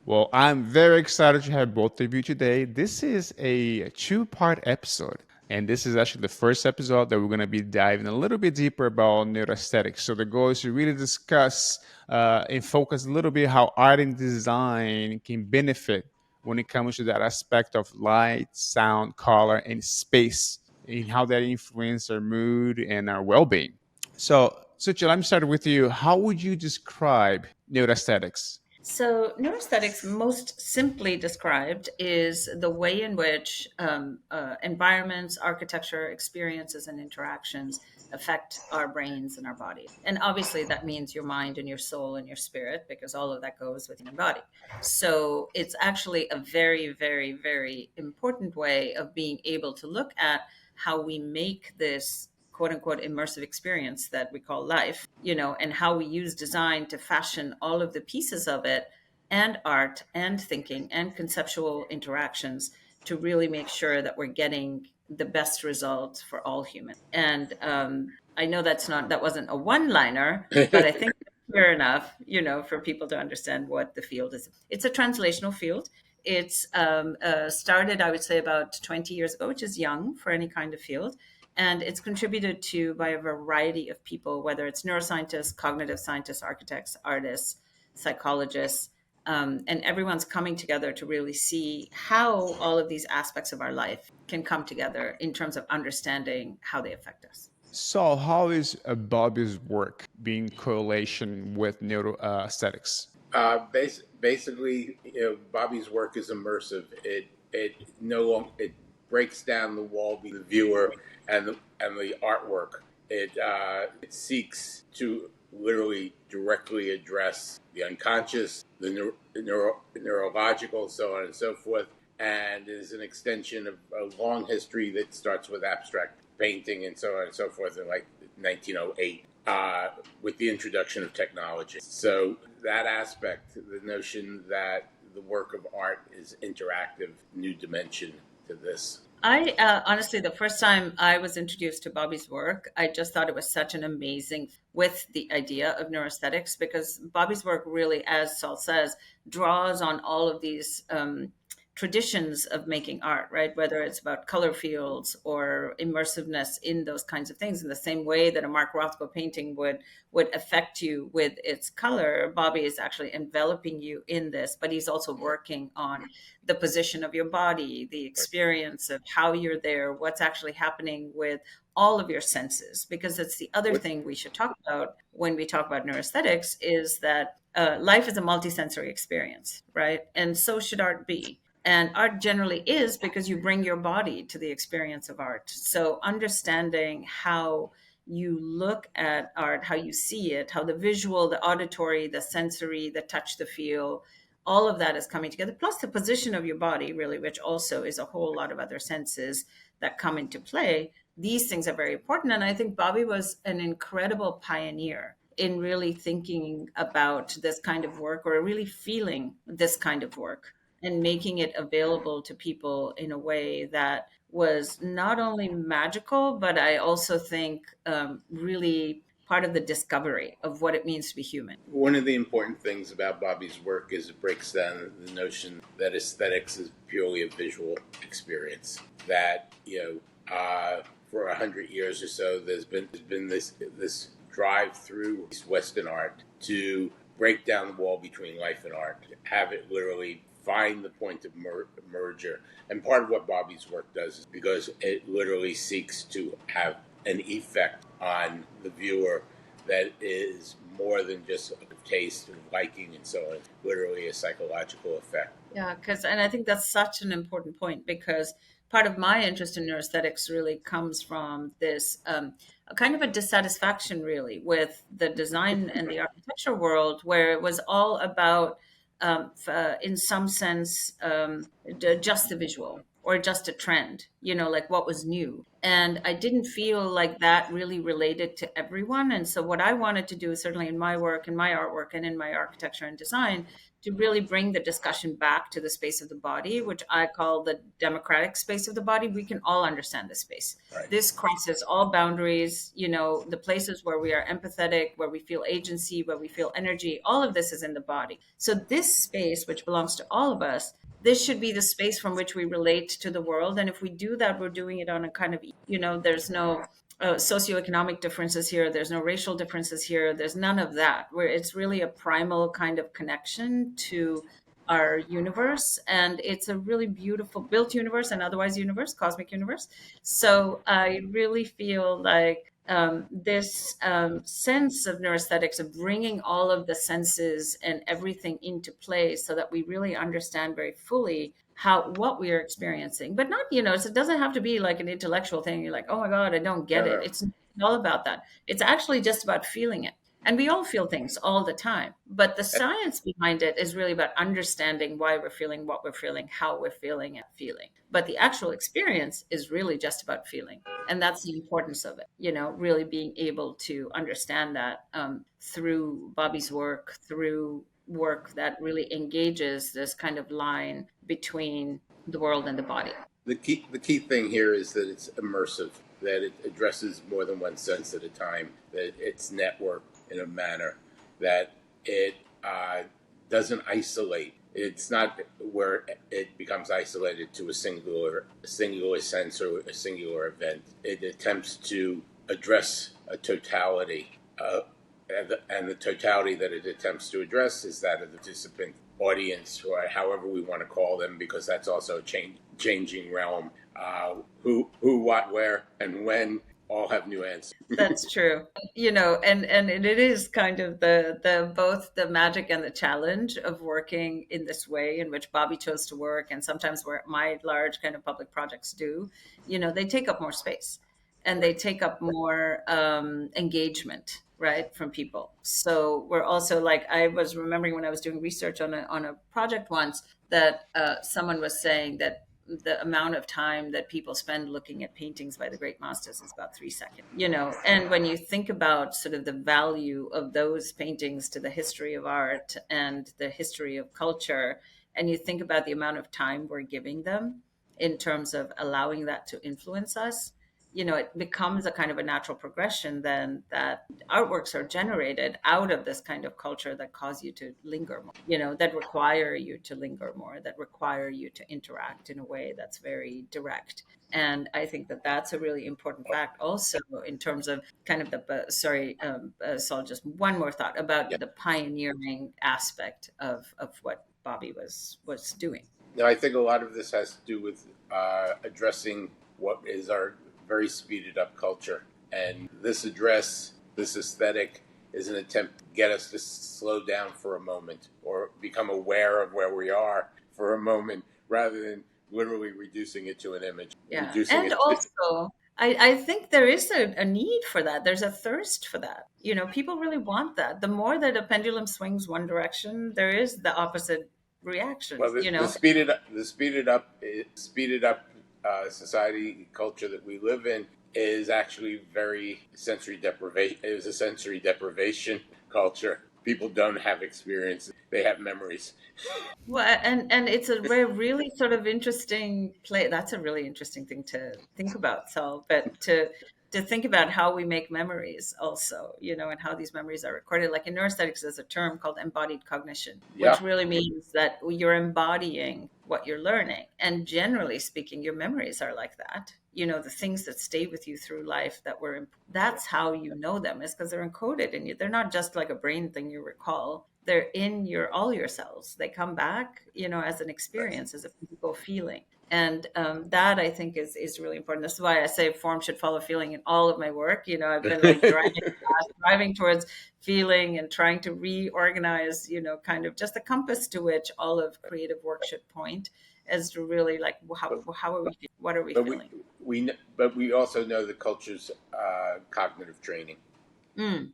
Well, I'm very excited to have both of you today. This is a two-part episode, and this is actually the first episode that we're going to be diving a little bit deeper about neuroaesthetics. So the goal is to really discuss and focus a little bit how art and design can benefit when it comes to that aspect of light, sound, color, and space, and how that influence our mood and our well-being. So, Suchi, let me start with you. How would you describe neuroaesthetics? So, neuroaesthetics, most simply described, is the way in which environments, architecture, experiences, and interactions affect our brains and our bodies. And obviously, that means your mind and your soul and your spirit, because all of that goes within your body. So, it's actually a very, very, very important way of being able to look at how we make this quote unquote immersive experience that we call life, and how we use design to fashion all of the pieces of it and art and thinking and conceptual interactions to really make sure that we're getting the best result for all humans. And I know that wasn't a one liner, but I think it's clear enough, for people to understand what the field is. It's a translational field. It's started, I would say, about 20 years ago, which is young for any kind of field, and it's contributed to by a variety of people, whether it's neuroscientists, cognitive scientists, architects, artists, psychologists, and everyone's coming together to really see how all of these aspects of our life can come together in terms of understanding how they affect us. So, how is Bobby's work being correlation with neuroaesthetics? Basically, Bobby's work is immersive. It breaks down the wall between the viewer and the artwork. It seeks to literally directly address the unconscious, the neurological, so on and so forth, and is an extension of a long history that starts with abstract painting and so on and so forth in like 1908 with the introduction of technology. So that aspect, the notion that the work of art is interactive, new dimension to this. I honestly, the first time I was introduced to Bobby's work, I just thought it was such an amazing with the idea of neuroaesthetics, because Bobby's work really, as Saul says, draws on all of these traditions of making art, right? Whether it's about color fields or immersiveness in those kinds of things, in the same way that a Mark Rothko painting would affect you with its color, Bobby is actually enveloping you in this, but he's also working on the position of your body, the experience of how you're there, what's actually happening with all of your senses. Because that's the other thing we should talk about when we talk about neuroaesthetics, is that life is a multisensory experience, right? And so should art be. And art generally is, because you bring your body to the experience of art. So understanding how you look at art, how you see it, how the visual, the auditory, the sensory, the touch, the feel, all of that is coming together, plus the position of your body, really, which also is a whole lot of other senses that come into play. These things are very important. And I think Bobby was an incredible pioneer in really thinking about this kind of work, or really feeling this kind of work, and making it available to people in a way that was not only magical, but I also think really part of the discovery of what it means to be human. One of the important things about Bobby's work is it breaks down the notion that aesthetics is purely a visual experience. That for 100 years or so, there's been this drive through Western art to break down the wall between life and art, have it literally find the point of merger. And part of what Bobby's work does is because it literally seeks to have an effect on the viewer that is more than just a taste and liking and so on, literally a psychological effect. Yeah, and I think that's such an important point, because part of my interest in neuroaesthetics really comes from this a kind of a dissatisfaction, really, with the design and the architecture world, where it was all about, in some sense, just the visual or just a trend, like what was new. And I didn't feel like that really related to everyone. And so, what I wanted to do, certainly in my work, in my artwork, and in my architecture and design, to really bring the discussion back to the space of the body, which I call the democratic space of the body. We can all understand this space. Right. This crosses all boundaries, the places where we are empathetic, where we feel agency, where we feel energy, all of this is in the body. So this space, which belongs to all of us, this should be the space from which we relate to the world. And if we do that, we're doing it on a kind of, there's no socioeconomic differences here. There's no racial differences here. There's none of that, where it's really a primal kind of connection to our universe. And it's a really beautiful built universe and otherwise universe, cosmic universe. So I really feel like this sense of neuroaesthetics, of bringing all of the senses and everything into play so that we really understand very fully what we are experiencing, but not, it doesn't have to be like an intellectual thing. You're like, oh my God, I don't get it. It's all about that. It's actually just about feeling it. And we all feel things all the time, but the science behind it is really about understanding why we're feeling what we're feeling, how we're feeling and feeling. But the actual experience is really just about feeling. And that's the importance of it, really being able to understand that through Bobby's work, through work that really engages this kind of line between the world and the body. The key thing here is that it's immersive, that it addresses more than one sense at a time, that it's networked in a manner that it doesn't isolate. It's not where it becomes isolated to a singular sense or a singular event. It attempts to address a totality, and the totality that it attempts to address is that of the participant audience, or however we want to call them, because that's also a changing realm. Who, what, where, and when all have new answers. That's true. And it is kind of the both the magic and the challenge of working in this way in which Bobby chose to work, and sometimes where my large kind of public projects do. They take up more space and they take up more engagement, right, from people. So we're also like, I was remembering when I was doing research on a project once that someone was saying that the amount of time that people spend looking at paintings by the great masters is about 3 seconds, and when you think about sort of the value of those paintings to the history of art and the history of culture, and you think about the amount of time we're giving them in terms of allowing that to influence us, it becomes a kind of a natural progression then that artworks are generated out of this kind of culture that cause you to linger more, that require you to linger more, that require you to interact in a way that's very direct. And I think that that's a really important fact also in terms of kind of Saul, just one more thought about the pioneering aspect of what Bobby was doing. Now, I think a lot of this has to do with addressing what is our very speeded up culture. And this aesthetic is an attempt to get us to slow down for a moment or become aware of where we are for a moment rather than literally reducing it to an image. Yeah. And also, I think there is a need for that. There's a thirst for that. People really want that. The more that a pendulum swings one direction, there is the opposite reaction. Well, the speeded up society culture that we live in is actually very sensory deprivation. It is a sensory deprivation culture. People don't have experience; they have memories. Well, and it's a really sort of interesting play. That's a really interesting thing to think about, Saul. But to think about how we make memories also, and how these memories are recorded. Like in neuroaesthetics, there's a term called embodied cognition, which really means that you're embodying what you're learning. And generally speaking, your memories are like that. The things that stay with you through life that's how you know them, is because they're encoded in you. They're not just like a brain thing you recall. They're in all your cells. They come back, as an experience, as a physical feeling. And that I think is really important. That's why I say form should follow feeling in all of my work. I've been like driving towards feeling and trying to reorganize, kind of just the compass to which all of creative work should point, as to really like how are we feeling? What are we feeling? But we also know the culture's cognitive training, and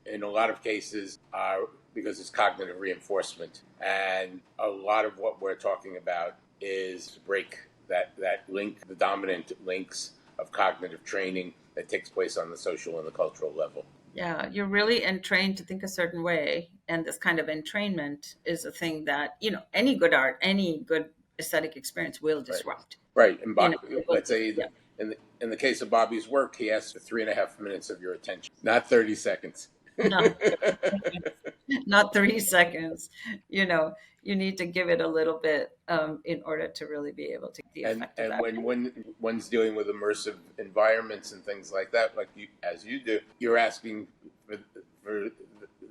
in a lot of cases, because it's cognitive reinforcement. And a lot of what we're talking about is to break that link, the dominant links of cognitive training that takes place on the social and the cultural level. Yeah, you're really entrained to think a certain way, and this kind of entrainment is a thing that, any good art, any good aesthetic experience will disrupt. Right. And let's say yeah. in the case of Bobby's work, he asks for 3.5 minutes of your attention, not 30 seconds. Not 3 seconds. You need to give it a little bit in order to really be able to get the effect of And that. when one's dealing with immersive environments and things like that, like as you do, you're asking for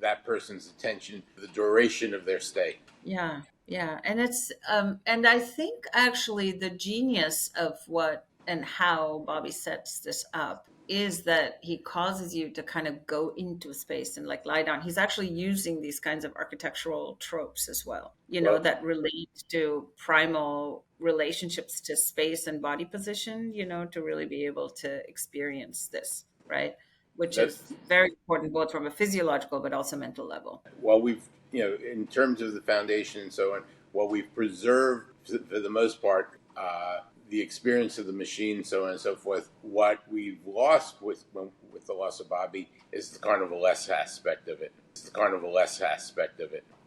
that person's attention for the duration of their stay. Yeah, yeah. And it's and I think actually the genius of what and how Bobby sets this up is that he causes you to kind of go into space and like lie down. He's actually using these kinds of architectural tropes as well, that relate to primal relationships to space and body position, to really be able to experience this, right? Which is very important both from a physiological but also mental level. While we've, in terms of the foundation and so on, while we've preserved for the most part the experience of the machine, so on and so forth, what we've lost with the loss of Bobby is the carnivalesque aspect of it.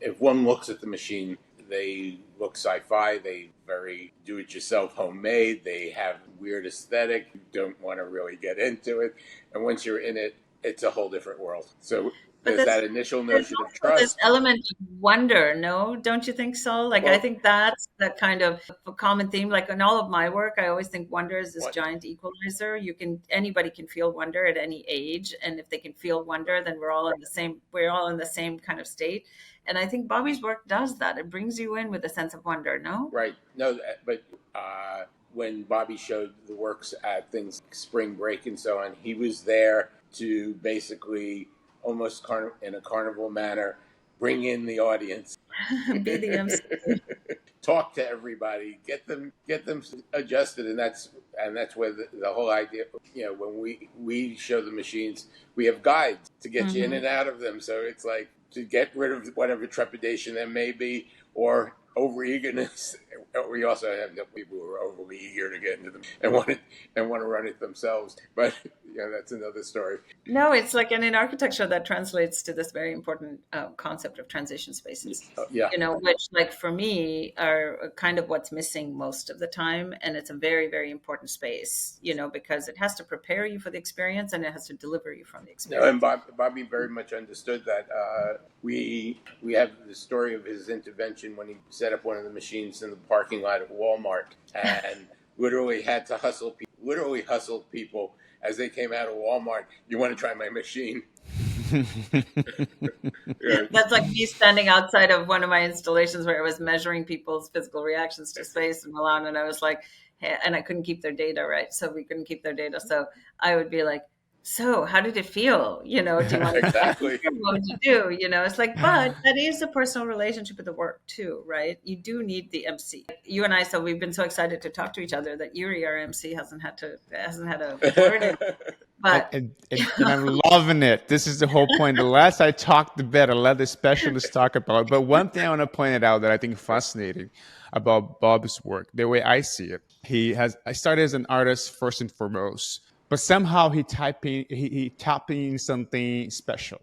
If one looks at the machine, they look sci-fi, they very do-it-yourself homemade, they have weird aesthetic, you don't want to really get into it, and once you're in it, it's a whole different world. So there's that initial notion of trust. This element of wonder, no? Don't you think so? Like, I think that's the kind of a common theme. Like in all of my work, I always think wonder is this giant equalizer. Anybody can feel wonder at any age. And if they can feel wonder, then we're all in the same kind of state. And I think Bobby's work does that. It brings you in with a sense of wonder, no? Right. No, but when Bobby showed the works at things like Spring Break and so on, he was there to basically almost in a carnival manner, bring in the audience, be the MC. Talk to everybody, get them adjusted, and that's where the whole idea. When we show the machines, we have guides to get you in and out of them. So it's like to get rid of whatever trepidation there may be or over-eagerness. We also have people who are overly eager to get into them and want to run it themselves. But that's another story. No, it's like, and in architecture that translates to this very important concept of transition spaces. Which, like for me, are kind of what's missing most of the time, and it's a very, very important space. Because it has to prepare you for the experience and it has to deliver you from the experience. And Bobby very much understood that. We have the story of his intervention when he set up one of the machines in the parking lot at Walmart and literally had to hustle people as they came out of Walmart. You want to try my machine? That's like me standing outside of one of my installations where I was measuring people's physical reactions to space in Milan, and I was like, hey, and I couldn't keep their data, right? So we couldn't keep their data. So I would be like, so how did it feel? Do you want to exactly what would you do? It's like, but that is a personal relationship with the work too, right? You do need the MC. You and I, so we've been so excited to talk to each other that Yuri, our MC, hasn't had a word in. But and I'm loving it. This is the whole point. The less I talk, the better. Let the specialists talk about it. But one thing I want to point it out that I think is fascinating about Bob's work, the way I see it, I started as an artist first and foremost. But somehow he tapped in something special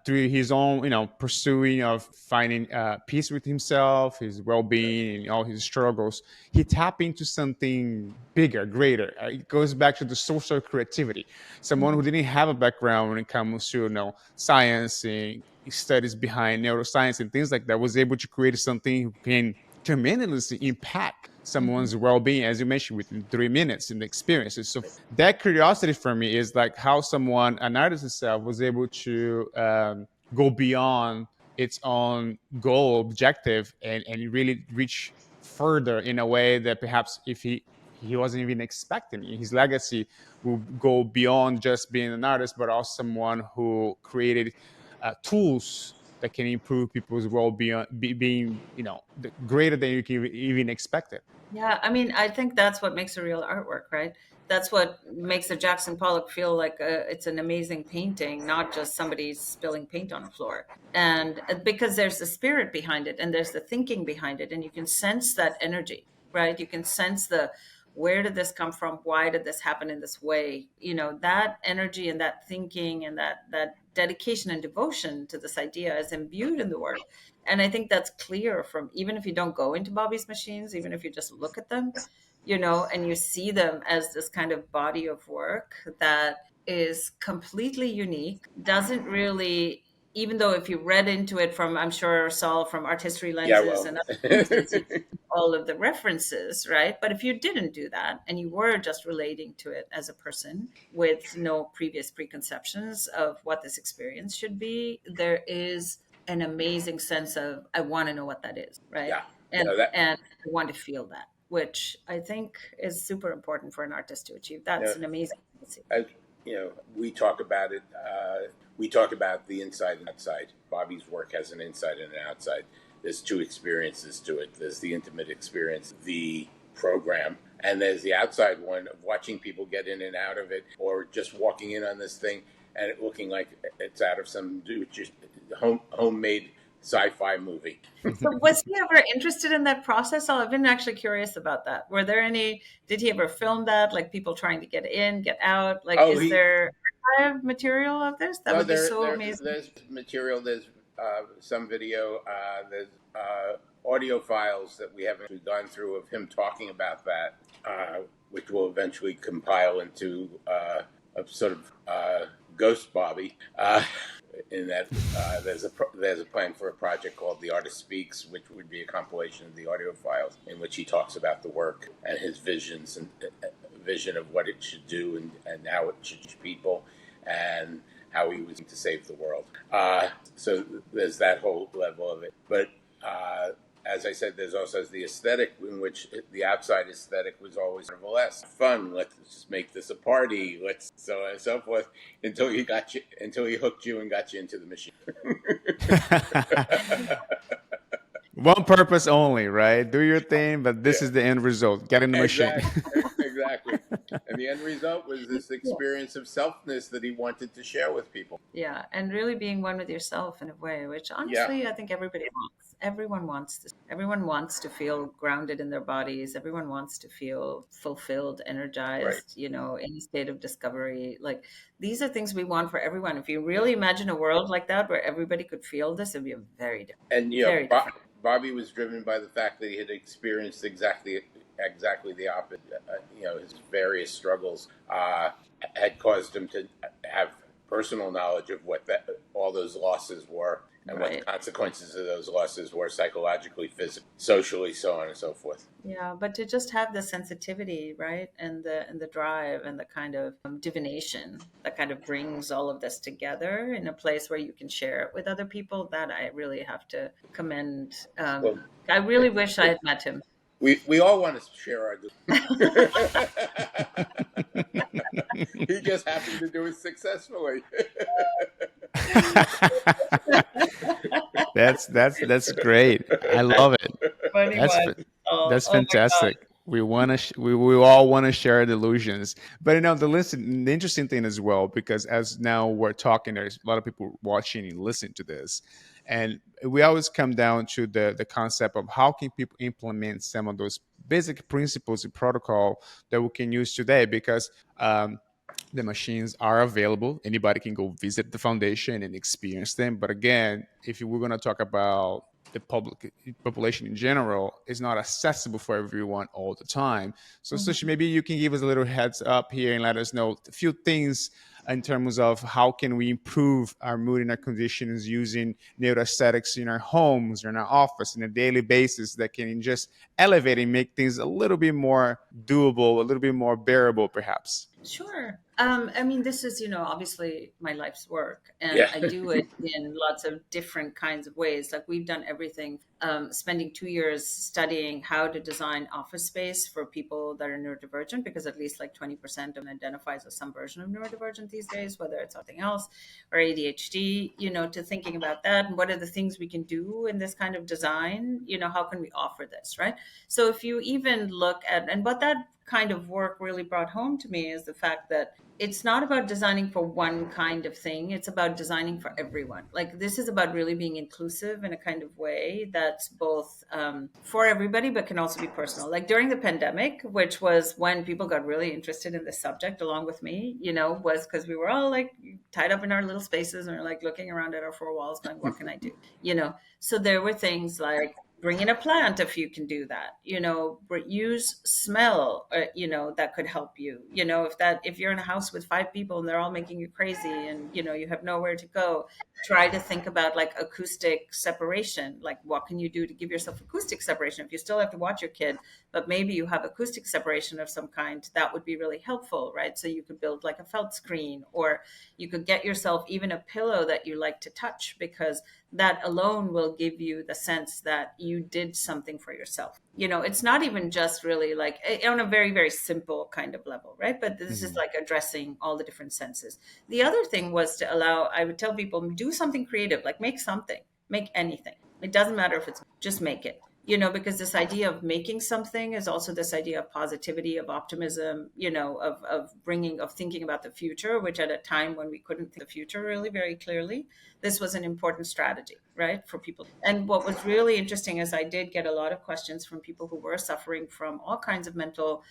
through his own, pursuing of finding peace with himself, his well-being, and all his struggles. He tapped into something bigger, greater. It goes back to the social creativity. Someone who didn't have a background when it comes to science and studies behind neuroscience and things like that was able to create something who can tremendously impact someone's well-being, as you mentioned, within 3 minutes in the experiences. So that curiosity for me is like how an artist itself, was able to go beyond its own goal, objective, and really reach further in a way that perhaps if he wasn't even expecting. His legacy will go beyond just being an artist, but also someone who created tools that can improve people's well-being, being greater than you can even expect it. Yeah, I mean, I think that's what makes a real artwork, right? That's what makes a Jackson Pollock feel like it's an amazing painting, not just somebody spilling paint on a floor. And because there's the spirit behind it and there's the thinking behind it, and you can sense that energy, right? You can sense the where did this come from? Why did this happen in this way? That energy and that thinking and that dedication and devotion to this idea is imbued in the work. And I think that's clear from, even if you don't go into Bobby's machines, even if you just look at them, and you see them as this kind of body of work that is completely unique, doesn't really, even though if you read into it from, I'm sure, Saul, from art history Yeah, lenses well. and other lenses, you see all of the references, right? But if you didn't do that and you were just relating to it as a person with no previous preconceptions of what this experience should be, there is an amazing sense of, I want to know what that is, right? Yeah. And No, that, and I want to feel that, which I think is super important for an artist to achieve. That's an amazing thing to see. as we talk about it. We talk about the inside and outside. Bobby's work has an inside and an outside. There's two experiences to it. There's the intimate experience, the program, and there's the outside one of watching people get in and out of it, or just walking in on this thing and it looking like it's out of some homemade sci-fi movie. So was he ever interested in that process? I've been actually curious about that. Were there any, did he ever film that? Like people trying to get in, get out? Like, is there archive material of this? That would be so amazing. There's material, there's some video, there's audio files that we haven't gone through of him talking about that, which will eventually compile into a sort of Ghost Bobby. In that there's a plan for a project called The Artist Speaks, which would be a compilation of the audio files in which he talks about the work and his visions and vision of what it should do and how it should reach people and how he was to save the world. So there's that whole level of it. But as I said, there's also the aesthetic, in which the outside aesthetic was always sort of less fun. Let's just make this a party. Let's so on and so forth until he hooked you and got you into the machine. One purpose only, right? Do your thing, but this is the end result. Get in the machine. Exactly. And the end result was this experience of selfness that he wanted to share with people. Yeah, and really being one with yourself in a way, which honestly, I think everybody wants. Everyone wants this. Everyone wants to feel grounded in their bodies. Everyone wants to feel fulfilled, energized, in a state of discovery. Like, these are things we want for everyone. If you really imagine a world like that where everybody could feel this, it'd be a very different. And very different. Bobby was driven by the fact that he had experienced exactly the opposite. His various struggles had caused him to have personal knowledge of what all those losses were and what the consequences of those losses were psychologically, physically, socially, so on and so forth. Yeah, but to just have the sensitivity, right, and the drive and the kind of divination that kind of brings all of this together in a place where you can share it with other people, that I really have to commend. I really wish I had met him. We all want to share our He just happened to do it successfully. That's great. I love it. That's fantastic. We all want to share delusions, but the interesting thing as well, because as now we're talking, there's a lot of people watching and listening to this, and we always come down to the concept of how can people implement some of those basic principles and protocol that we can use today, because the machines are available. Anybody can go visit the foundation and experience them. But again, if we're going to talk about the public population in general, is not accessible for everyone all the time. So Suchi, maybe you can give us a little heads up here and let us know a few things in terms of how can we improve our mood and our conditions using neuroaesthetics in our homes, or in our office, on a daily basis, that can just elevate and make things a little bit more doable, a little bit more bearable, perhaps. Sure. This is, obviously my life's work, and I do it in lots of different kinds of ways. Like, we've done everything, spending 2 years studying how to design office space for people that are neurodivergent, because at least like 20% of them identifies as some version of neurodivergent these days, whether it's something else or ADHD, to thinking about that. And what are the things we can do in this kind of design? How can we offer this, right? So if you even look at, and what that kind of work really brought home to me is the fact that it's not about designing for one kind of thing. It's about designing for everyone. Like this is about really being inclusive in a kind of way that's both for everybody, but can also be personal. Like during the pandemic, which was when people got really interested in this subject, along with me, was because we were all like tied up in our little spaces and we're like looking around at our four walls, going, "What can I do?" So there were things like bring in a plant if you can do that, use smell, that could help you, if you're in a house with 5 people and they're all making you crazy and you have nowhere to go, try to think about like acoustic separation. Like what can you do to give yourself acoustic separation if you still have to watch your kid, but maybe you have acoustic separation of some kind? That would be really helpful, right? So you could build like a felt screen, or you could get yourself even a pillow that you like to touch, because that alone will give you the sense that you did something for yourself. It's not even just really like on a very, very simple kind of level, right? But this is like addressing all the different senses. The other thing was to allow, I would tell people, do something creative, like make something, make anything. It doesn't matter if it's, just make it. Because this idea of making something is also this idea of positivity, of optimism, of thinking about the future, which at a time when we couldn't think of the future really very clearly, this was an important strategy, right, for people. And what was really interesting is I did get a lot of questions from people who were suffering from all kinds of mental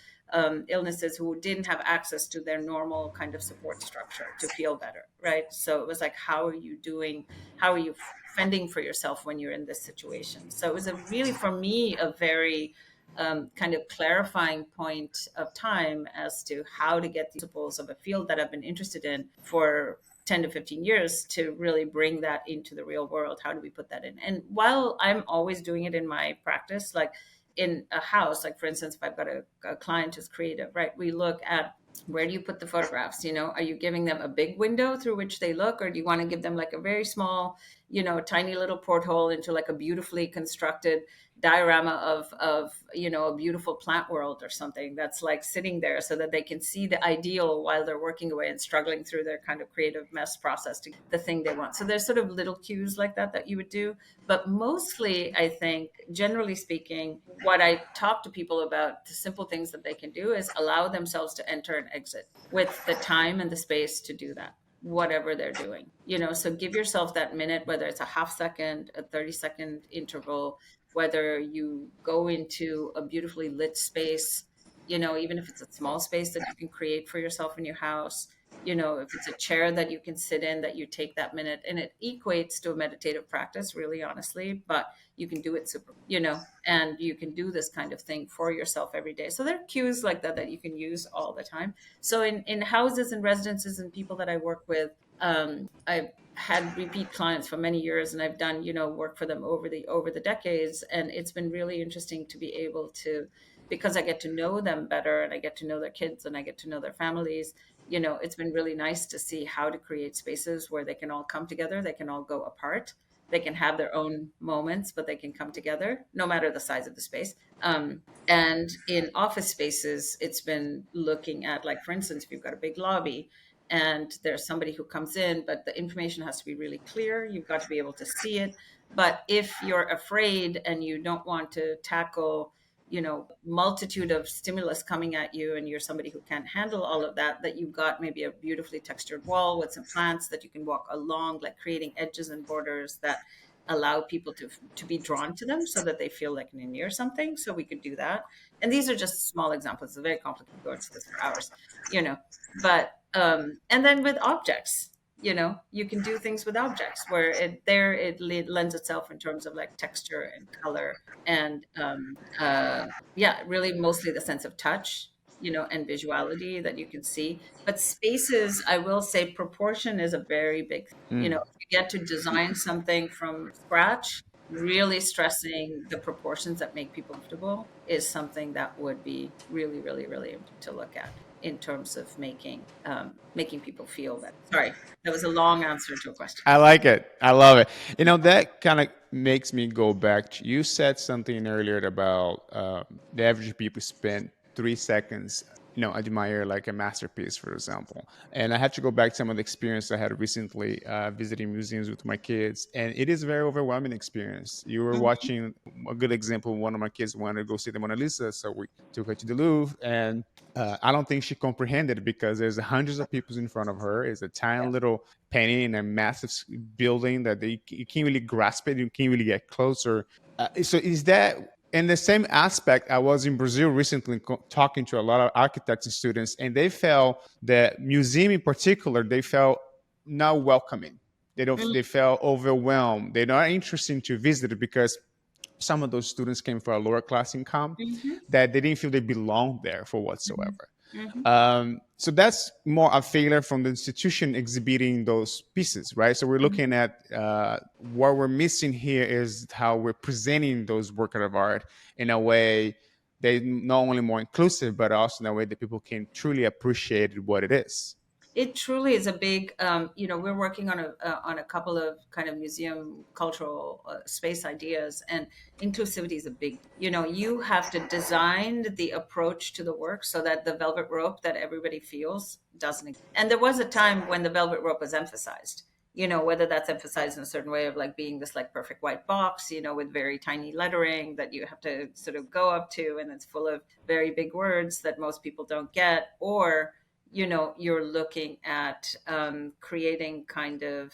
illnesses, who didn't have access to their normal kind of support structure to feel better, right? So it was like, how are you doing? How are you fending for yourself when you're in this situation? So it was a really, for me, a very kind of clarifying point of time as to how to get the principles of a field that I've been interested in for 10 to 15 years to really bring that into the real world. How do we put that in? And while I'm always doing it in my practice, like in a house, like for instance, if I've got a client who's creative, right, we look at where do you put the photographs? Are you giving them a big window through which they look, or do you want to give them like a very small, tiny little porthole into like a beautifully constructed diorama of a beautiful plant world or something that's like sitting there, so that they can see the ideal while they're working away and struggling through their kind of creative mess process to the thing they want. So there's sort of little cues like that you would do. But mostly, I think, generally speaking, what I talk to people about, the simple things that they can do, is allow themselves to enter and exit with the time and the space to do that, whatever they're doing. So give yourself that minute, whether it's a half second, a 30-second interval, whether you go into a beautifully lit space, even if it's a small space that you can create for yourself in your house, if it's a chair that you can sit in, that you take that minute. And it equates to a meditative practice, really, honestly, but you can do it super, and you can do this kind of thing for yourself every day. So there are cues like that you can use all the time. So in houses and residences and people that I work with, I've had repeat clients for many years, and I've done, work for them over the decades. And it's been really interesting to be able to, because I get to know them better and I get to know their kids and I get to know their families. It's been really nice to see how to create spaces where they can all come together. They can all go apart. They can have their own moments, but they can come together no matter the size of the space. And in office spaces, it's been looking at, like, for instance, if you've got a big lobby and there's somebody who comes in, but the information has to be really clear. You've got to be able to see it. But if you're afraid and you don't want to tackle, multitude of stimulus coming at you, and you're somebody who can't handle all of that, that you've got maybe a beautifully textured wall with some plants that you can walk along, like creating edges and borders that allow people to be drawn to them so that they feel like they're near something. So we could do that. And these are just small examples. It's very complicated, go into this for hours, but and then with objects, you can do things with objects where it lends itself in terms of like texture and color and really mostly the sense of touch, and visuality that you can see. But spaces, I will say, proportion is a very big thing. If you get to design something from scratch, really stressing the proportions that make people comfortable is something that would be really, really, really important to look at in terms of making people feel better. Sorry, that was a long answer to a question. I like it. I love it. That kind of makes me go back to, you said something earlier about the average people spend 3 seconds, admire like a masterpiece, for example. And I had to go back to some of the experience I had recently visiting museums with my kids, and it is a very overwhelming experience. You were Mhm. watching a good example. One of my kids wanted to go see the Mona Lisa, so we took her to the Louvre, and I don't think she comprehended it because there's hundreds of people in front of her. It's a tiny Yeah. little painting in a massive building that you can't really grasp it. You can't really get closer. So is that in the same aspect? I was in Brazil recently talking to a lot of architects and students, and they felt that museum in particular, they felt not welcoming. They felt overwhelmed. They're not interested to visit it because some of those students came from a lower class income Mm-hmm. that they didn't feel they belonged there for Mm-hmm. whatsoever. Mm-hmm. So that's more a failure from the institution exhibiting those pieces, right? So we're looking at what we're missing here is how we're presenting those works of art in a way that not only more inclusive, but also in a way that people can truly appreciate what it is. It truly is a big, we're working on a couple of kind of museum cultural space ideas, and inclusivity is a big. You have to design the approach to the work so that the velvet rope that everybody feels doesn't. And there was a time when the velvet rope was emphasized. Whether that's emphasized in a certain way of like being this like perfect white box, with very tiny lettering that you have to sort of go up to, and it's full of very big words that most people don't get, or you're looking at creating kind of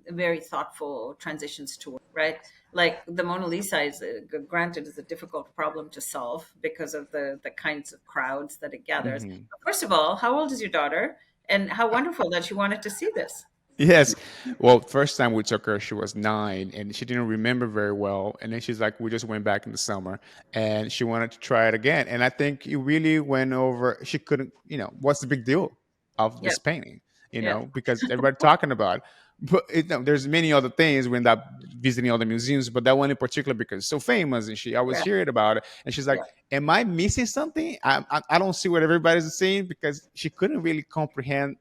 very thoughtful transitions to work, right? Like the Mona Lisa is, granted, is a difficult problem to solve because of the kinds of crowds that it gathers. Mm-hmm. First of all, how old is your daughter? And how wonderful that she wanted to see this. Yes. Well, first time we took her, she was 9 and she didn't remember very well. And then she's like, we just went back in the summer and she wanted to try it again. And I think it really went over. She couldn't, what's the big deal of Yeah, this painting, yeah, because everybody talking about it. But there's many other things. We end up visiting other museums, but that one in particular because it's so famous and she always yeah, heard about it. And she's like, yeah, am I missing something? I don't see what everybody's saying because she couldn't really comprehend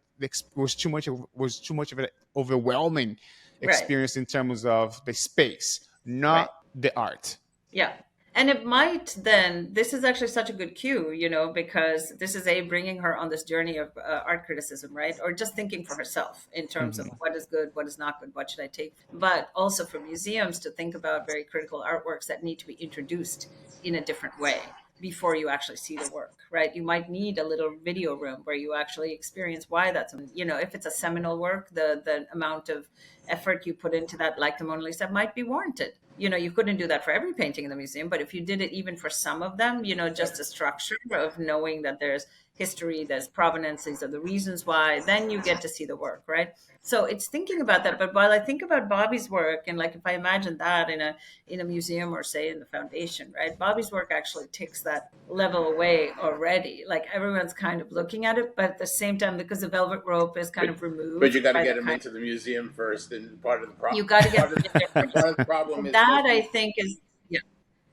was too much of an overwhelming right, experience in terms of the space, right. not the art. Yeah. And it might then, this is actually such a good cue, because this is bringing her on this journey of art criticism, right? Or just thinking for herself in terms of Mhm. what is good, what is not good, what should I take? But also for museums to think about very critical artworks that need to be introduced in a different way before you actually see the work, right? You might need a little video room where you actually experience why that's, if it's a seminal work, the amount of effort you put into that, like the Mona Lisa, might be warranted. You couldn't do that for every painting in the museum, but if you did it even for some of them, just the structure of knowing that there's history, there's provenance, these are the reasons why, then you get to see the work, right? So it's thinking about that. But while I think about Bobby's work, and like if I imagine that in a museum or say in the foundation, right? Bobby's work actually takes that level away already. Like everyone's kind of looking at it, but at the same time, because the velvet rope is kind But of but you removed got to by get the them kind. into the museum first, and You got to get part of them in there first. part of the problem And is that most I think is, yeah.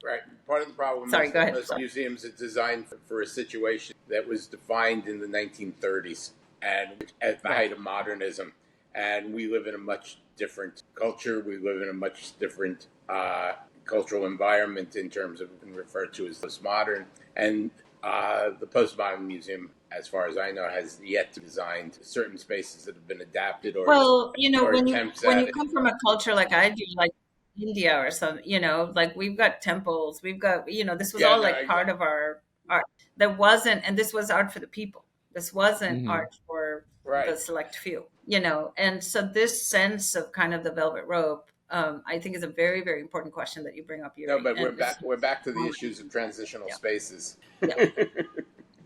right. Part of the problem Sorry, is go that ahead. most museums are designed for a situation that was defined in the 1930s and at the Right, height of modernism. And we live in a much different culture. We live in a much different cultural environment in terms of referred to as postmodern. And the postmodern museum, as far as I know, has yet to design certain spaces that have been adapted well, or when you attempts when at you it. come from a culture like I do, like India or some, like we've got temples, we've got, this was Yeah, all no, like part of our art. There wasn't, and this was art for the people. This wasn't Hmm. art for the right. select few, and so this sense of kind of the velvet rope, I think is a very, very important question that you bring up, No, Yuri. but we're And this, back. We're back to the issues of transitional yeah, spaces. yeah.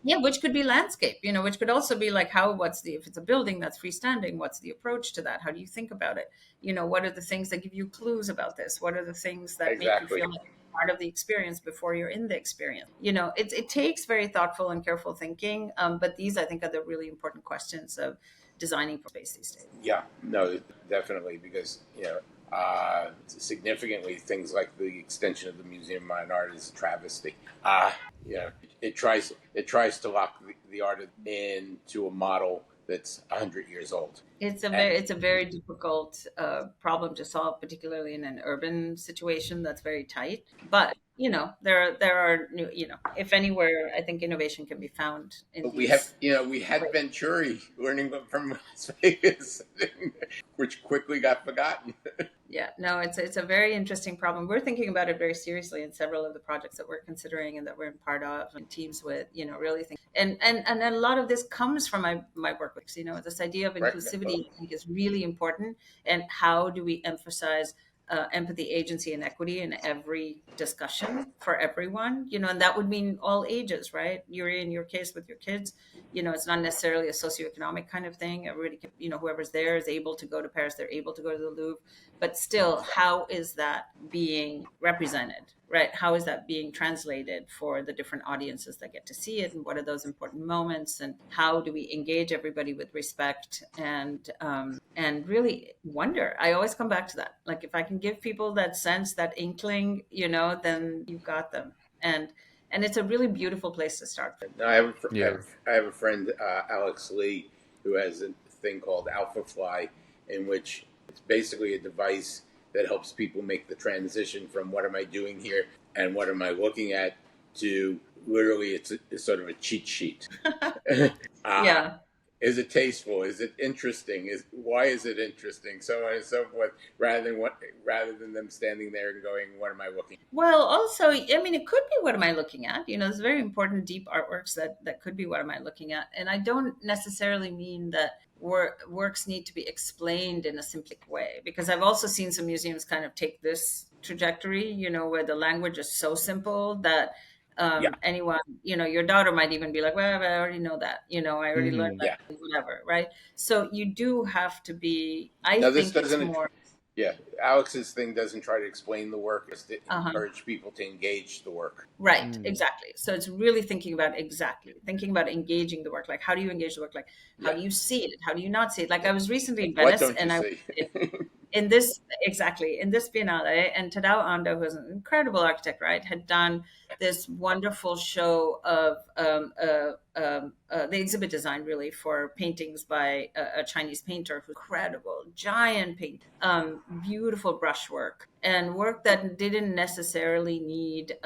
Yeah, which could be landscape, which could also be like if it's a building that's freestanding, what's the approach to that? How do you think about it? What are the things that give you clues about this? What are the things that make you Exactly. feel like you're part of the experience before you're in the experience? It takes very thoughtful and careful thinking. But these, I think, are the really important questions of designing for space these days. Yeah. No, definitely, because significantly things like the extension of the Museum of Modern Art is a travesty. You know, it tries to lock the artist into a model that's 100 years old. And It's a very difficult problem to solve, particularly in an urban situation that's very tight. But there are new, if anywhere, I think innovation can be found in But we have, these. we had Venturi learning from Las Vegas, which quickly got forgotten. Yeah, no, it's a very interesting problem. We're thinking about it very seriously in several of the projects that we're considering and that we're in part of and teams with, really think and a lot of this comes from my work with, this idea of Right. inclusivity, I think, is really important. And how do we emphasize empathy, agency, and equity in every discussion for everyone, and that would mean all ages, right? You're in your case with your kids, it's not necessarily a socioeconomic kind of thing. Everybody can, whoever's there is able to go to Paris, they're able to go to the Louvre, but still, how is that being represented, right? How is that being translated for the different audiences that get to see it, and what are those important moments, and how do we engage everybody with respect and really wonder? I always come back to that. Like, if I can give people that sense, that inkling, then you've got them. And it's a really beautiful place to start. No, I have Yeah. I have a friend, Alex Lee, who has a thing called Alpha Fly, in which it's basically a device that helps people make the transition from what am I doing here and what am I looking at to literally it's sort of a cheat sheet. Yeah. Is it tasteful? Is it interesting? Why is it interesting? So on and so forth. Rather than them standing there and going, "What am I looking?" Well, also, I mean, it could be what am I looking at? There's very important, deep artworks that could be what am I looking at. And I don't necessarily mean that works need to be explained in a simplistic way, because I've also seen some museums kind of take this trajectory, where the language is so simple that anyone, your daughter might even be like, well, I already know that, I already learned that, whatever, right? So you do have to be, I Now, think it's more. Yeah, Alex's thing doesn't try to explain the work; it's to Uh-huh. encourage people to engage the work. Right, exactly. So it's really thinking about engaging the work. Like, how do you engage the work? Like, how do you see it? How do you not see it? Like, I was recently in What Venice, don't and you I see? in this Biennale, and Tadao Ando, who's an incredible architect, right, had done this wonderful show of the exhibit design, really, for paintings by a Chinese painter who's incredible, giant paint, beautiful brushwork, and work that didn't necessarily need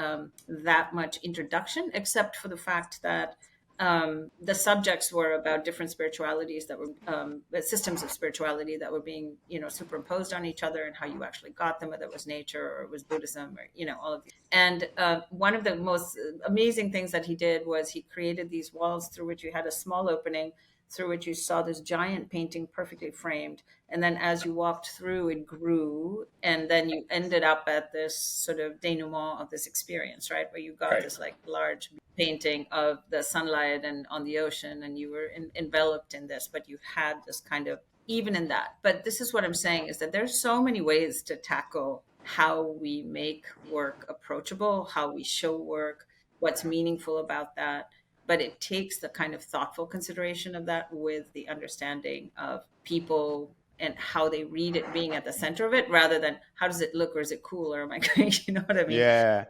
that much introduction, except for the fact that the subjects were about different spiritualities that were systems of spirituality that were being, superimposed on each other, and how you actually got them, whether it was nature or it was Buddhism or, all of these. And one of the most amazing things that he did was he created these walls through which you had a small opening through which you saw this giant painting perfectly framed. And then as you walked through, it grew. And then you ended up at this sort of denouement of this experience, right? Where you got this like large painting of the sunlight and on the ocean, and you were enveloped in this, but you had this kind of, even in that. But this is what I'm saying, is that there's so many ways to tackle how we make work approachable, how we show work, what's meaningful about that. But it takes the kind of thoughtful consideration of that with the understanding of people and how they read it being at the center of it, rather than how does it look, or is it cool, or am I going, you know what I mean? Yeah.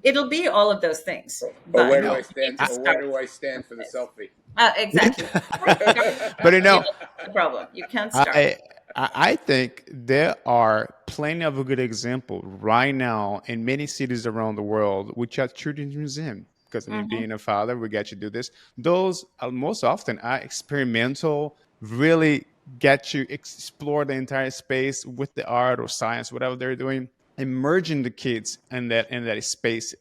It'll be all of those things. But where do I stand? Where do I stand for the selfie? Exactly. But the problem, you can't start. I think there are plenty of a good example right now in many cities around the world, which are children's museum. Because being a father, we get you to do this. Those most often are experimental, really get you explore the entire space with the art or science, whatever they're doing, immersing the kids in that space.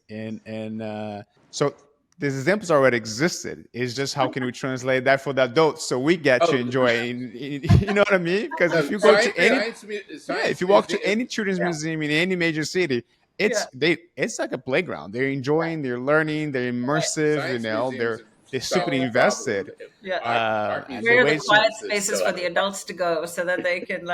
So these examples already existed. It's just how can we translate that for the adults so we get to enjoy it, you know what I mean? Because if you go to if you walk to any children's museum in any major city, it's like a playground. They're enjoying, they're learning, they're immersive, they're super invested. Where are the quiet spaces for the adults to go so that they can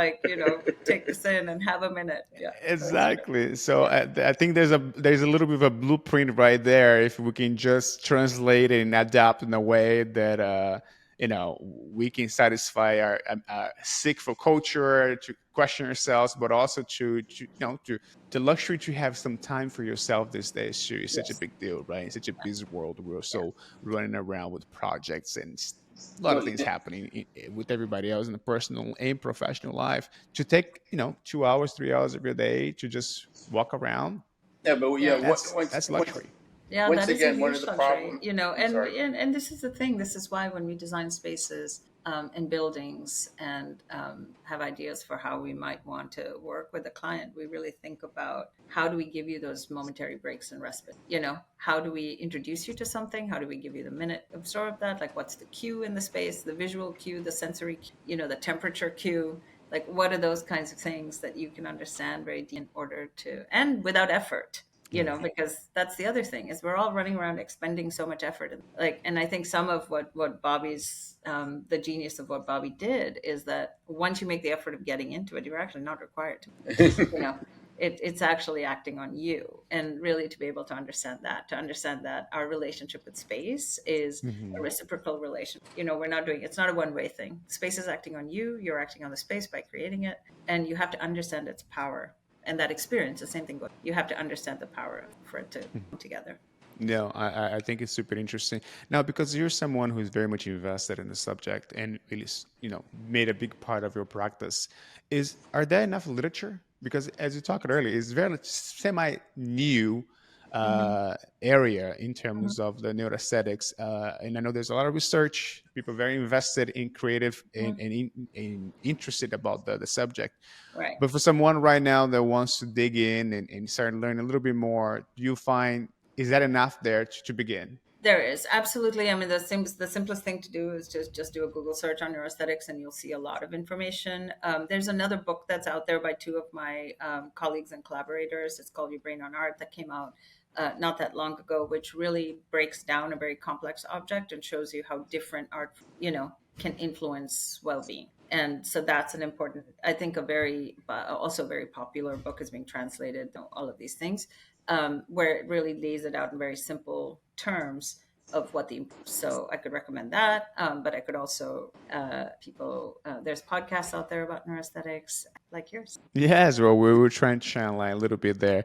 take this in and have a minute? Yeah, exactly. So I think there's a little bit of a blueprint right there if we can just translate it and adapt in a way that we can satisfy our seek for culture, to question ourselves, but also to the luxury to have some time for yourself these days too is such a big deal, right? It's such a busy world. We're so running around with projects and a lot of things happening with everybody else in the personal and professional life. To take 2 hours, 3 hours of your day to just walk around, Yeah, but Yeah, once that's luxury. Yeah, once that is a again, one of huge the luxury, problems. you know, I'm sorry. and this is the thing. This is why when we design spaces and buildings and have ideas for how we might want to work with a client, we really think about how do we give you those momentary breaks and respite. You know, how do we introduce you to something? How do we give you the minute absorb that? Like, what's the cue in the space, the visual cue, the sensory, you know, the temperature cue. Like, what are those kinds of things that you can understand very deep in order to, and without effort, you Yeah. know, because that's the other thing is we're all running around expending so much effort. And like, and I think some of what Bobby's the genius of what Bobby did is that once you make the effort of getting into it, you're actually not required to, you know, it's actually acting on you. And really to be able to understand that our relationship with space is a Hmm. reciprocal relation. You know, we're not doing, it's not a one way thing. Space is acting on you, you're acting on the space by creating it, and you have to understand its power and that experience. The same thing goes, you have to understand the power for it to come together. No, I think it's super interesting. Now, because you're someone who's very much invested in the subject and really, made a big part of your practice, are there enough literature? Because as you talked earlier, it's very semi new Mm-hmm. area in Mm-hmm. terms of the neuroaesthetics. And I know there's a lot of research, people very invested in creative and interested about the subject. Right. But for someone right now that wants to dig in and start learning a little bit more, do you find is that enough there to begin? There is absolutely. I mean, the simplest thing to do is just do a Google search on neuroaesthetics, and you'll see a lot of information. There's another book that's out there by two of my colleagues and collaborators. It's called Your Brain on Art, that came out not that long ago, which really breaks down a very complex object and shows you how different art, you know, can influence well-being. And so that's an important, I think, a very also very popular book is being translated. All of these things where it really lays it out in very simple terms of what the, so I could recommend that, but I could also there's podcasts out there about neuroaesthetics like yours. Yes, well, we were trying to shine light a little bit there,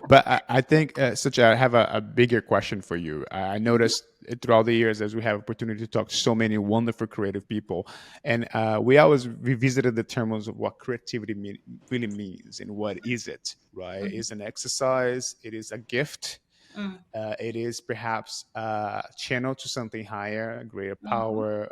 but I think, such I have a bigger question for you. I noticed throughout the years as we have opportunity to talk to so many wonderful creative people, and we always revisited the terms of what creativity really means and what is it, right? Mm-hmm. Is an exercise, it is a gift, it is perhaps a channel to something higher, a greater Mm-hmm. power.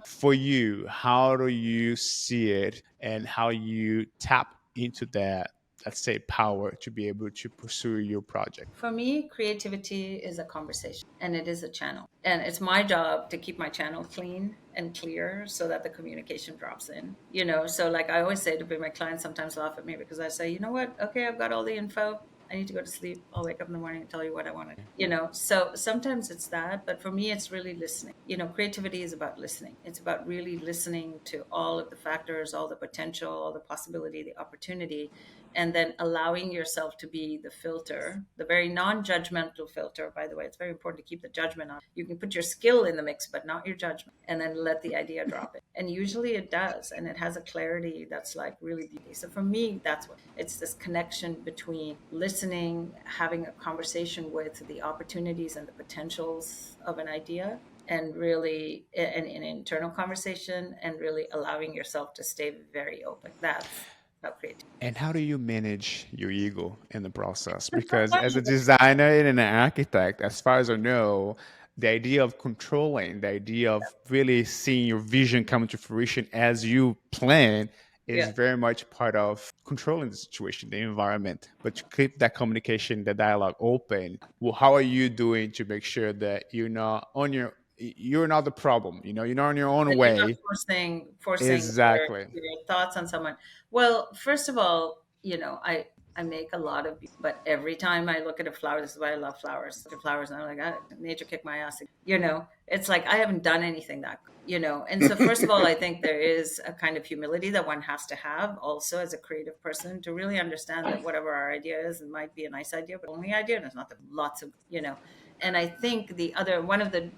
For you, how do you see it, and how you tap into that, let's say, power to be able to pursue your project? For me, creativity is a conversation and it is a channel. And it's my job to keep my channel clean and clear so that the communication drops in. You know, so like I always say to my clients, sometimes laugh at me because I say, you know what? Okay, I've got all the info. I need to go to sleep. I'll wake up in the morning and tell you what I want to, you know. So sometimes it's that, but for me, it's really listening. You know, creativity is about listening. It's about really listening to all of the factors, all the potential, all the possibility, the opportunity, and then allowing yourself to be the filter, the very non-judgmental filter. By the way, it's very important to keep the judgment on. You can put your skill in the mix but not your judgment, and then let the idea drop it, and usually it does, and it has a clarity that's like really beautiful. So for me, that's what it's, this connection between listening, having a conversation with the opportunities and the potentials of an idea, and really an internal conversation, and really allowing yourself to stay very open. That's how creativity. And how do you manage your ego in the process? Because as a designer and an architect, as far as I know, the idea of controlling, the idea of really seeing your vision come to fruition as you plan is Yeah. very much part of controlling the situation, the environment. But to keep that communication, the dialogue open, well, how are you doing to make sure that you're not the problem, you're not on your own That you're not way? forcing Exactly. your thoughts on someone. Well, first of all, you know, I make a lot of, but every time I look at a flower, this is why I love flowers. Look at flowers, and I'm like, nature kicked my ass. You know, it's like I haven't done anything that, you know. And so, first of all, I think there is a kind of humility that one has to have, also as a creative person, to really understand that whatever our idea is, it might be a nice idea, but only idea, and it's not the lots of, you know. And I think the other one of the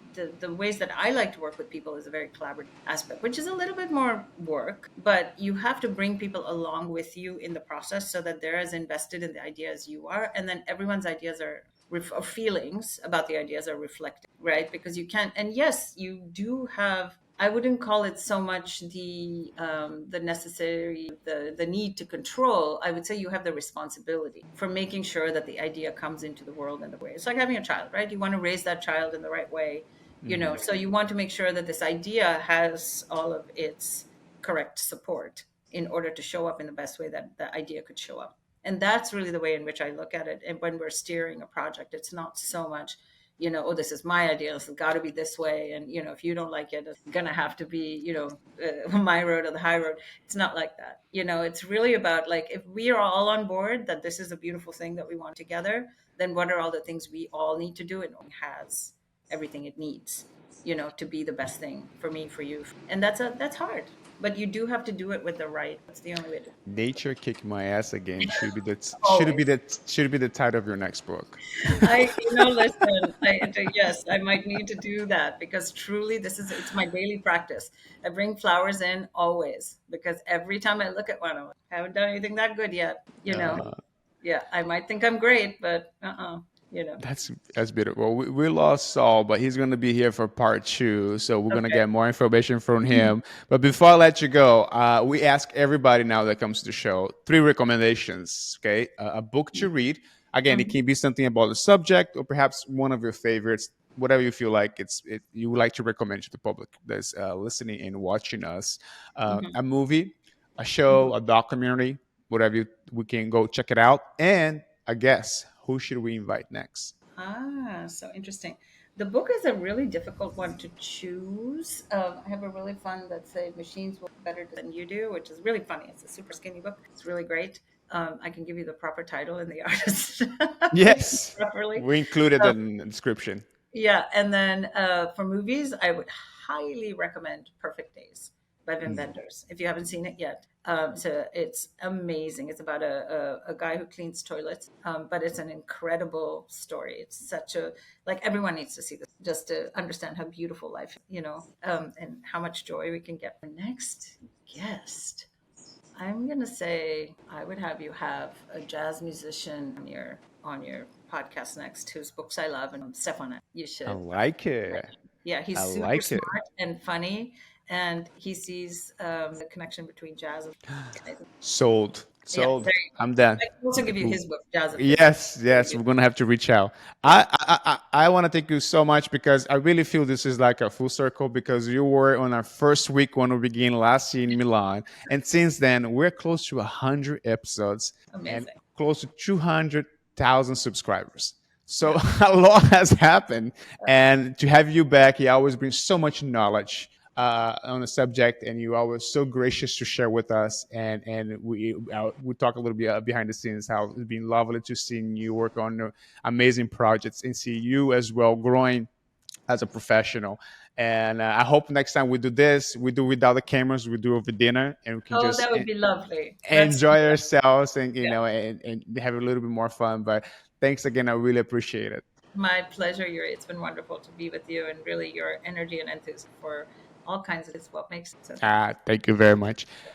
ways that I like to work with people is a very collaborative aspect, which is a little bit more work, but you have to bring people along with you in the process so that they're as invested in the idea as you are, and then everyone's ideas are or feelings about the ideas are reflected, right? Because you can't, and yes, you do have I wouldn't call it so much the necessary the need to control. I would say you have the responsibility for making sure that the idea comes into the world in the way. It's like having a child, right? You want to raise that child in the right way, so you want to make sure that this idea has all of its correct support in order to show up in the best way that the idea could show up. And that's really the way in which I look at it. And when we're steering a project, it's not so much, oh, this is my idea. It's got to be this way. And, if you don't like it, it's going to have to be, my road or the high road. It's not like that. It's really about like, if we are all on board that this is a beautiful thing that we want together, then what are all the things we all need to do? And it has everything it needs, to be the best thing for me, for you. And that's hard. But you do have to do it with the right. That's the only way to. Nature kicked my ass again. Should be Always. the title of your next book. Listen, yes, I might need to do that because truly it's my daily practice. I bring flowers in always because every time I look at one, I haven't done anything that good yet, Yeah, I might think I'm great, but That's beautiful. We lost Saul, but he's going to be here for part 2, so we're going to Okay. get more information from him. But before I let you go, we ask everybody now that comes to the show 3 recommendations. Okay, a book to read. Again, it can be something about the subject or perhaps one of your favorites. Whatever you feel like you would like to recommend to the public that's listening and watching us. A movie, a show, a documentary, whatever we can go check it out. And I guess who should we invite next? So interesting. The book is a really difficult one to choose. I have a really fun that say machines will better than you do, which is really funny. It's a super skinny book. It's really great. I can give you the proper title and the artist Yes, properly. we included it in the description. Yeah, and then for movies, I would highly recommend Perfect Days by Wim Wenders if you haven't seen it yet. So it's amazing. It's about a guy who cleans toilets, but it's an incredible story. It's such everyone needs to see this just to understand how beautiful life, and how much joy we can get. The next guest, I'm gonna say I would have you have a jazz musician on your podcast next, whose books I love, and Stefan. You I should. like it. Yeah, he's I super like it. smart and funny, and he sees the connection between jazz and. Sold. Yeah, Sold. there you go. I'm done. I can also give you his book, Jazz of Yes, Very yes, good. we're gonna have to reach out. I want to thank you so much because I really feel this is like a full circle because you were on our first week when we began last year in Milan, and since then we're close to 100 episodes and Amazing. close to 200,000 subscribers. So a lot has happened, and to have you back, you always bring so much knowledge on the subject, and you always so gracious to share with us. And we talk a little bit behind the scenes how it's been lovely to see you work on amazing projects and see you as well growing as a professional. And I hope next time we do this, we do without the cameras, we do over dinner, and we can Oh, just that would be lovely. That's enjoy ourselves and yeah, and have a little bit more fun. But thanks again, I really appreciate it. my pleasure, Yuri. It's been wonderful to be with you, and really your energy and enthusiasm for all kinds of is what makes it. So Thank you very much.